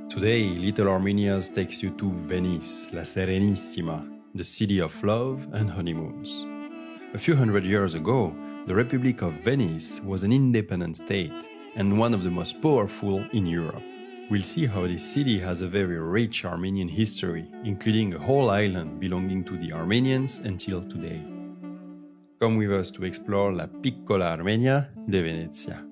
Today, Little Armenia's takes you to Venice, La Serenissima, the city of love and honeymoons. A few hundred years ago, the Republic of Venice was an independent state and one of the most powerful in Europe. We'll see how this city has a very rich Armenian history, including a whole island belonging to the Armenians until today. Come with us to explore La Piccola Armenia de Venezia.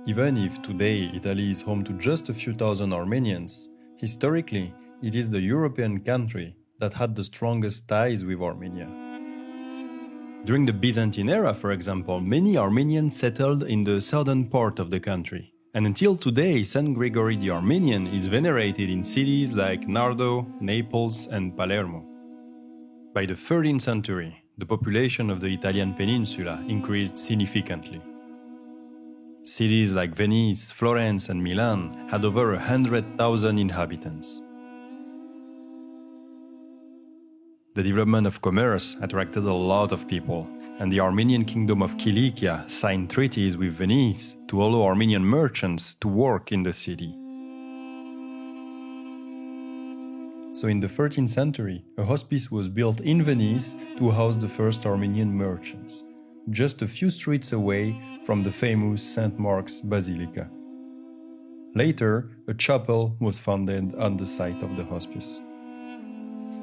Even if today Italy is home to just a few thousand Armenians, historically it is the European country that had the strongest ties with Armenia. During the Byzantine era, for example, many Armenians settled in the southern part of the country. And until today, Saint Gregory the Armenian is venerated in cities like Nardo, Naples, and Palermo. By the 13th century, the population of the Italian peninsula increased significantly. Cities like Venice, Florence, and Milan had over 100,000 inhabitants. The development of commerce attracted a lot of people, and the Armenian Kingdom of Cilicia signed treaties with Venice to allow Armenian merchants to work in the city. So in the 13th century, a hospice was built in Venice to house the first Armenian merchants, just a few streets away from the famous St. Mark's Basilica. Later, a chapel was founded on the site of the hospice.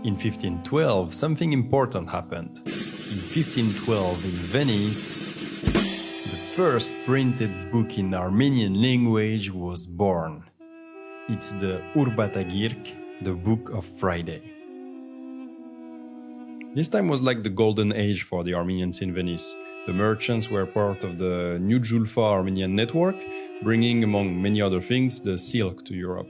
In 1512, something important happened. In 1512, in Venice, the first printed book in Armenian language was born. It's the Urbatagirk, the Book of Friday. This time was like the golden age for the Armenians in Venice. The merchants were part of the New Julfa Armenian network, bringing, among many other things, the silk to Europe.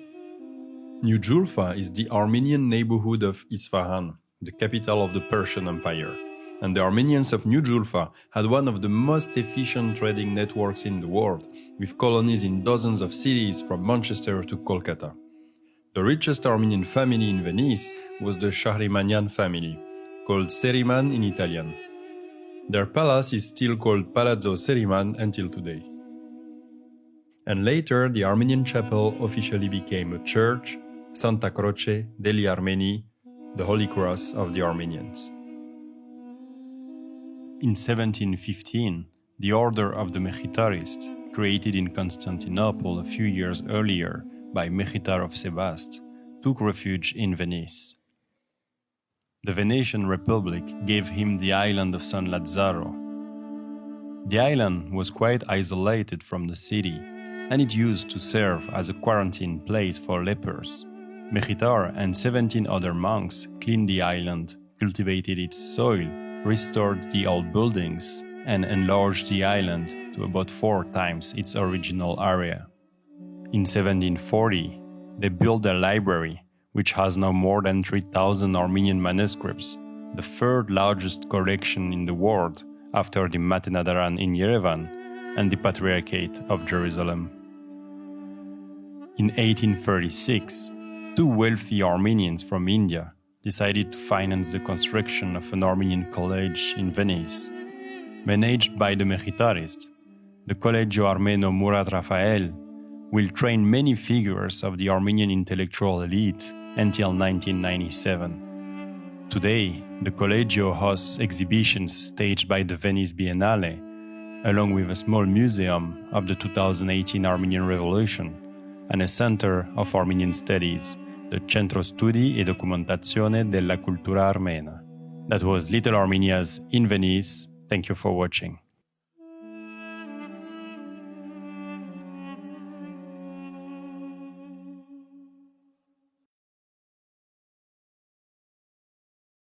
New Julfa is the Armenian neighborhood of Isfahan, the capital of the Persian Empire. And the Armenians of New Julfa had one of the most efficient trading networks in the world, with colonies in dozens of cities from Manchester to Kolkata. The richest Armenian family in Venice was the Shahrimanyan family, called Seriman in Italian. Their palace is still called Palazzo Seriman until today. And later, the Armenian chapel officially became a church, Santa Croce degli Armeni, the Holy Cross of the Armenians. In 1715, the Order of the Mechitarists, created in Constantinople a few years earlier by Mechitar of Sebast, took refuge in Venice. The Venetian Republic gave him the island of San Lazzaro. The island was quite isolated from the city, and it used to serve as a quarantine place for lepers. Mechitar and 17 other monks cleaned the island, cultivated its soil, restored the old buildings, and enlarged the island to about 4 times its original area. In 1740, they built a library, which has now more than 3,000 Armenian manuscripts, the third largest collection in the world after the Matenadaran in Yerevan and the Patriarchate of Jerusalem. In 1836, 2 wealthy Armenians from India decided to finance the construction of an Armenian college in Venice. Managed by the Mechitarists, the Collegio Armeno Murat Rafael will train many figures of the Armenian intellectual elite until 1997. Today, the Collegio hosts exhibitions staged by the Venice Biennale, along with a small museum of the 2018 Armenian Revolution and a center of Armenian studies, the Centro Studi e Documentazione della Cultura Armena. That was Little Armenia's in Venice. Thank you for watching.